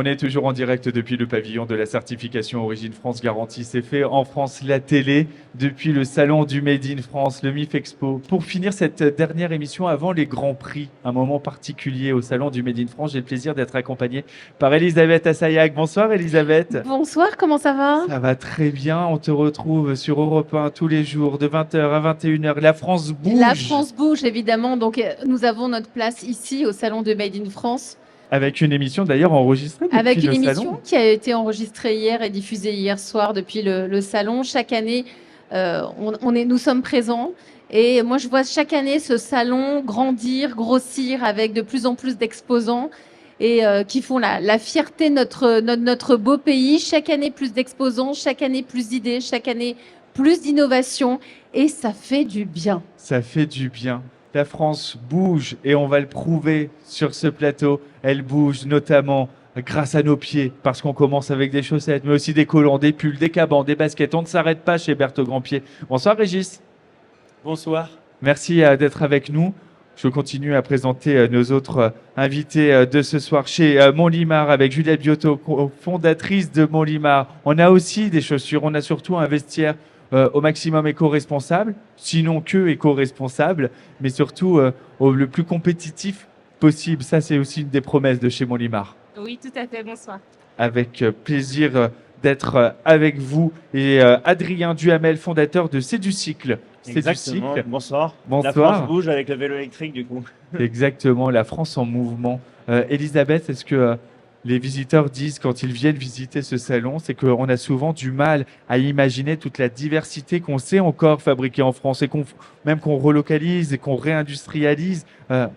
On est toujours en direct depuis le pavillon de la certification Origine France Garantie. C'est fait en France, la télé, depuis le salon du Made in France, le MIF Expo. Pour finir cette dernière émission avant les Grands Prix, un moment particulier au salon du Made in France, j'ai le plaisir d'être accompagné par Elisabeth Assayag. Bonsoir Elisabeth. Bonsoir, comment ça va? Ça va très bien, on te retrouve sur Europe 1 tous les jours de 20h à 21h. La France bouge. La France bouge évidemment, donc nous avons notre place ici au salon de Made in France. Avec une émission d'ailleurs enregistrée depuis Avec une le émission salon. qui a été enregistrée hier et diffusée hier soir depuis le salon. Chaque année, nous sommes présents. Et moi, je vois chaque année ce salon grandir, grossir avec de plus en plus d'exposants et qui font la fierté de notre beau pays. Chaque année, plus d'exposants, chaque année, plus d'idées, chaque année, plus d'innovations. Et ça fait du bien. Ça fait du bien. La France bouge et on va le prouver sur ce plateau. Elle bouge notamment grâce à nos pieds, parce qu'on commence avec des chaussettes, mais aussi des collants, des pulls, des cabans, des baskets. On ne s'arrête pas chez Berthe Grandpied. Bonsoir Régis. Bonsoir. Merci d'être avec nous. Je continue à présenter nos autres invités de ce soir chez Montlimar avec Juliette Biotto, fondatrice de Montlimar. On a aussi des chaussures, on a surtout un vestiaire au maximum éco-responsable, sinon que éco-responsable, mais surtout le plus compétitif possible. Ça, c'est aussi une des promesses de chez Montlimar. Oui, tout à fait. Bonsoir. Avec plaisir d'être avec vous et Adrien Duhamel, fondateur de C'est du cycle. Exactement. Bonsoir. Bonsoir. La France bouge avec le vélo électrique du coup. Exactement, la France en mouvement. Elisabeth, est-ce que les visiteurs disent quand ils viennent visiter ce salon, c'est qu'on a souvent du mal à imaginer toute la diversité qu'on sait encore fabriquer en France et même qu'on relocalise et qu'on réindustrialise.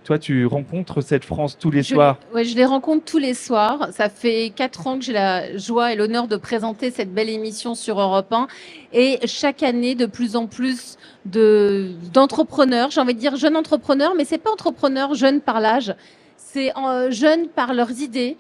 Toi, tu rencontres cette France tous les soirs. Oui, je les rencontre tous les soirs. Ça fait 4 ans que j'ai la joie et l'honneur de présenter cette belle émission sur Europe 1. Et chaque année, de plus en plus d'entrepreneurs, j'ai envie de dire jeunes entrepreneurs, mais c'est pas entrepreneurs jeunes par l'âge. C'est jeunes par leurs idées,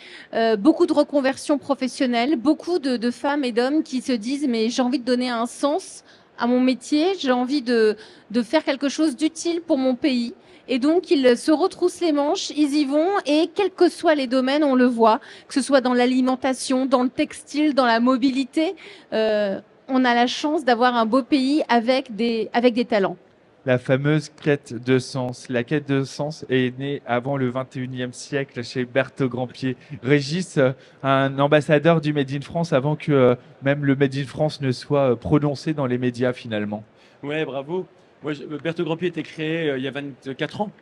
beaucoup de reconversions professionnelles, beaucoup de femmes et d'hommes qui se disent mais j'ai envie de donner un sens à mon métier, j'ai envie de faire quelque chose d'utile pour mon pays. Et donc, ils se retroussent les manches, ils y vont et quels que soient les domaines, on le voit, que ce soit dans l'alimentation, dans le textile, dans la mobilité, on a la chance d'avoir un beau pays avec des talents. La fameuse quête de sens. La quête de sens est née avant le 21e siècle chez Berthe Grandpied. Régis, un ambassadeur du Made in France avant que même le Made in France ne soit prononcé dans les médias finalement. Ouais, bravo. Moi, Berthe Grandpied était créé il y a 24 ans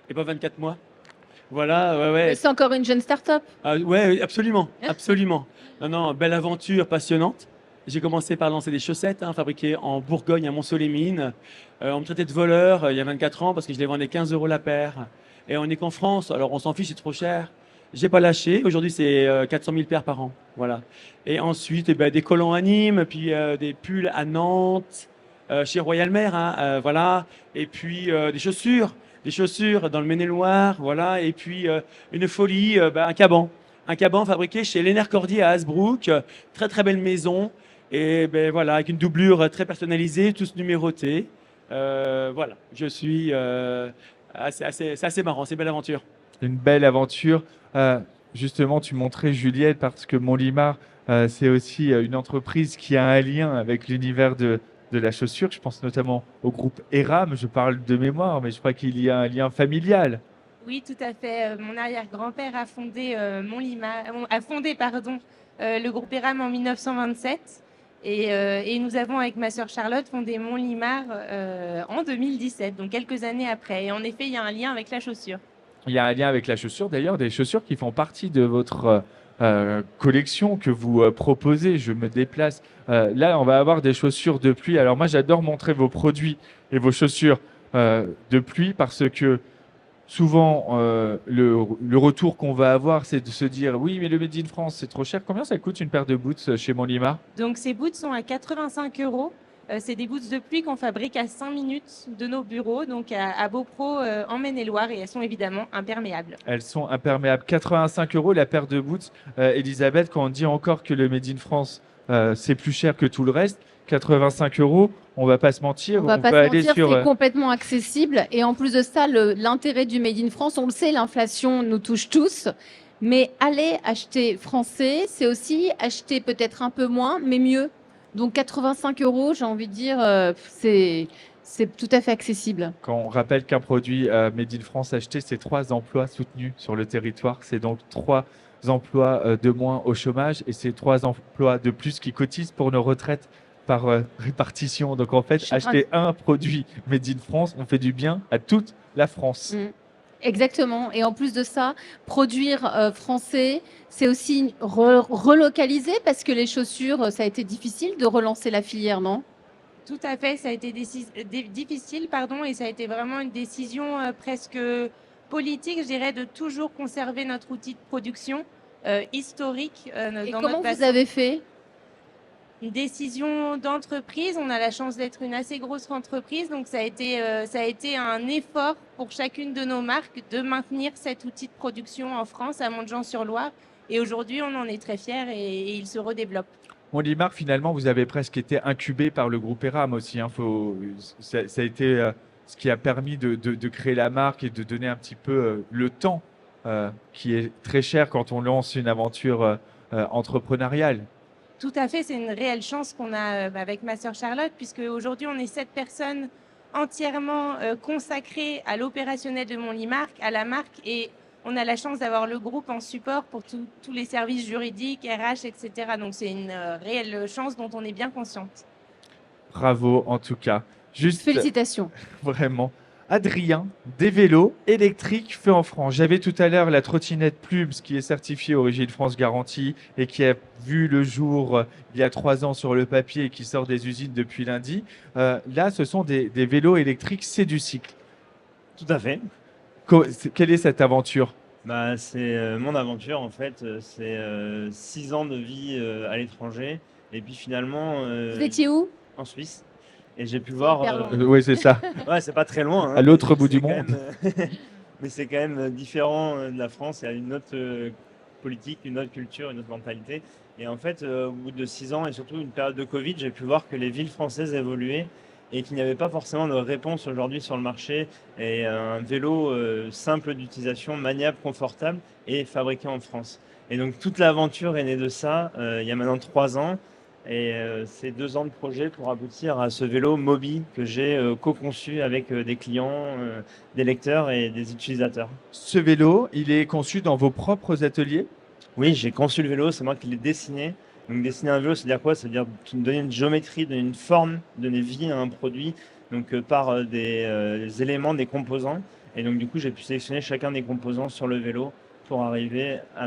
et pas 24 mois. Voilà, ouais. C'est encore une jeune start-up. Ouais, absolument, absolument. Non, belle aventure passionnante. J'ai commencé par lancer des chaussettes fabriquées en Bourgogne à Montceau-les-Mines. On me traitait de voleur il y a 24 ans parce que je les vendais 15 € la paire. Et on n'est qu'en France, alors on s'en fiche, c'est trop cher. J'ai pas lâché. Aujourd'hui, c'est 400 000 paires par an. Voilà. Et ensuite, des collants à Nîmes, puis des pulls à Nantes, chez Royal Mer, voilà. Et puis des chaussures dans le Maine-et-Loire, voilà. Et puis une folie, un caban fabriqué chez Lénard Cordier à Hasbrook. Très très belle maison. Et voilà, avec une doublure très personnalisée, tous numérotés. Voilà, je suis c'est assez marrant, c'est une belle aventure. Une belle aventure. Justement, tu montrais Juliette parce que Montlimar, c'est aussi une entreprise qui a un lien avec l'univers de la chaussure. Je pense notamment au groupe Eram. Je parle de mémoire, mais je crois qu'il y a un lien familial. Oui, tout à fait. Mon arrière-grand-père a fondé le groupe Eram en 1927. Et nous avons, avec ma sœur Charlotte, fondé Montlimar en 2017, donc quelques années après. Et en effet, il y a un lien avec la chaussure. Il y a un lien avec la chaussure, d'ailleurs, des chaussures qui font partie de votre collection que vous proposez. Je me déplace. Là, on va avoir des chaussures de pluie. Alors moi, j'adore montrer vos produits et vos chaussures de pluie parce que souvent, le retour qu'on va avoir, c'est de se dire oui, mais le Made in France, c'est trop cher. Combien ça coûte une paire de boots chez Montlimar? Donc ces boots sont à 85 €. C'est des boots de pluie qu'on fabrique à 5 minutes de nos bureaux, donc à Beaupro en Maine-et-Loire, et elles sont évidemment imperméables. Elles sont imperméables. 85 € la paire de boots. Elisabeth, quand on dit encore que le Made in France, c'est plus cher que tout le reste, 85 €, on va pas se mentir. On va pas peut se aller mentir, sur. c'est complètement accessible. Et en plus de ça, l'intérêt du Made in France, on le sait, l'inflation nous touche tous. Mais aller acheter français, c'est aussi acheter peut-être un peu moins, mais mieux. Donc 85 €, j'ai envie de dire, c'est tout à fait accessible. Quand on rappelle qu'un produit Made in France acheté, c'est 3 emplois soutenus sur le territoire. C'est donc 3 emplois de moins au chômage et c'est 3 emplois de plus qui cotisent pour nos retraites par répartition. Donc en fait, Je suis en train de- acheter un produit Made in France, on fait du bien à toute la France. Mm. Exactement. Et en plus de ça, produire français, c'est aussi relocaliser parce que les chaussures, ça a été difficile de relancer la filière, non? Tout à fait, ça a été difficile, pardon, et ça a été vraiment une décision presque politique, je dirais, de toujours conserver notre outil de production historique Et dans comment notre vous bassin. avez fait? Une décision d'entreprise. On a la chance d'être une assez grosse entreprise, donc ça a été un effort pour chacune de nos marques de maintenir cet outil de production en France, à Montjean-sur-Loire. Et aujourd'hui, on en est très fiers et il se redéveloppe. Montlimar, finalement, vous avez presque été incubé par le groupe Eram aussi. Hein. Ça a été ce qui a permis de créer la marque et de donner un petit peu le temps qui est très cher quand on lance une aventure entrepreneuriale. Tout à fait, c'est une réelle chance qu'on a avec ma sœur Charlotte, puisque aujourd'hui on est 7 personnes entièrement consacrées à l'opérationnel de Monlimark, à la marque, et on a la chance d'avoir le groupe en support pour tous les services juridiques, RH, etc. Donc c'est une réelle chance dont on est bien consciente. Bravo en tout cas. Juste Félicitations. vraiment. Adrien, des vélos électriques faits en France. J'avais tout à l'heure la trottinette Plumes qui est certifiée Origine France Garantie et qui a vu le jour il y a 3 ans sur le papier et qui sort des usines depuis lundi. Là, ce sont des vélos électriques, c'est du cycle. Tout à fait. Quelle est cette aventure? Bah, c'est mon aventure en fait. C'est 6 ans de vie à l'étranger. Et puis finalement, Vous étiez où? en Suisse. Et j'ai pu voir. hyper loin. Oui, c'est ça. Ouais, c'est pas très loin. Hein, À l'autre mais bout du c'est quand monde. même, mais c'est quand même différent de la France. Il y a une autre politique, une autre culture, une autre mentalité. Et en fait, au bout de 6 ans et surtout une période de Covid, j'ai pu voir que les villes françaises évoluaient et qu'il n'y avait pas forcément de réponse aujourd'hui sur le marché. Et un vélo simple d'utilisation, maniable, confortable et fabriqué en France. Et donc toute l'aventure est née de ça il y a maintenant 3 ans. Et c'est 2 ans de projet pour aboutir à ce vélo Mobi que j'ai co-conçu avec des clients, des lecteurs et des utilisateurs. Ce vélo, il est conçu dans vos propres ateliers? Oui, j'ai conçu le vélo, c'est moi qui l'ai dessiné. Donc dessiner un vélo, c'est-à-dire quoi? C'est-à-dire donner une géométrie, donner une forme, donner vie à un produit, donc par des éléments, des composants. Et donc du coup, j'ai pu sélectionner chacun des composants sur le vélo pour arriver à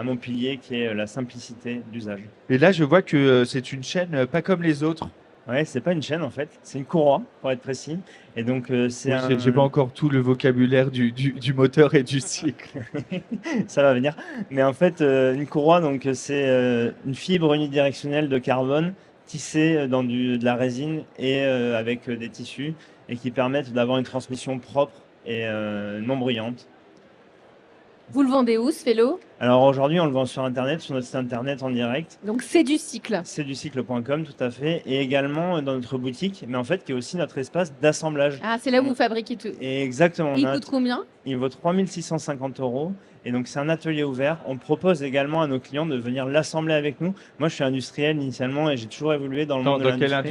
mon pilier qui est la simplicité d'usage. Et là, je vois que c'est une chaîne pas comme les autres. Ouais, c'est pas une chaîne en fait, c'est une courroie pour être précis. Et donc c'est Oui, j'ai pas encore tout le vocabulaire du moteur et du cycle. ça va venir. Mais en fait, une courroie, donc c'est une fibre unidirectionnelle de carbone tissée dans de la résine et avec des tissus et qui permettent d'avoir une transmission propre et non bruyante. Vous le vendez où, ce vélo? Alors aujourd'hui, on le vend sur Internet, sur notre site Internet en direct. Donc c'est du cycle. C'est du cycle.com, tout à fait. Et également dans notre boutique, mais en fait, qui est aussi notre espace d'assemblage. Ah, c'est là où vous fabriquez tout. Et exactement. Et il coûte combien? Il vaut 3 650 €. Et donc, c'est un atelier ouvert. On propose également à nos clients de venir l'assembler avec nous. Moi, je suis industriel initialement et j'ai toujours évolué dans le monde de Dans quelle l'industrie.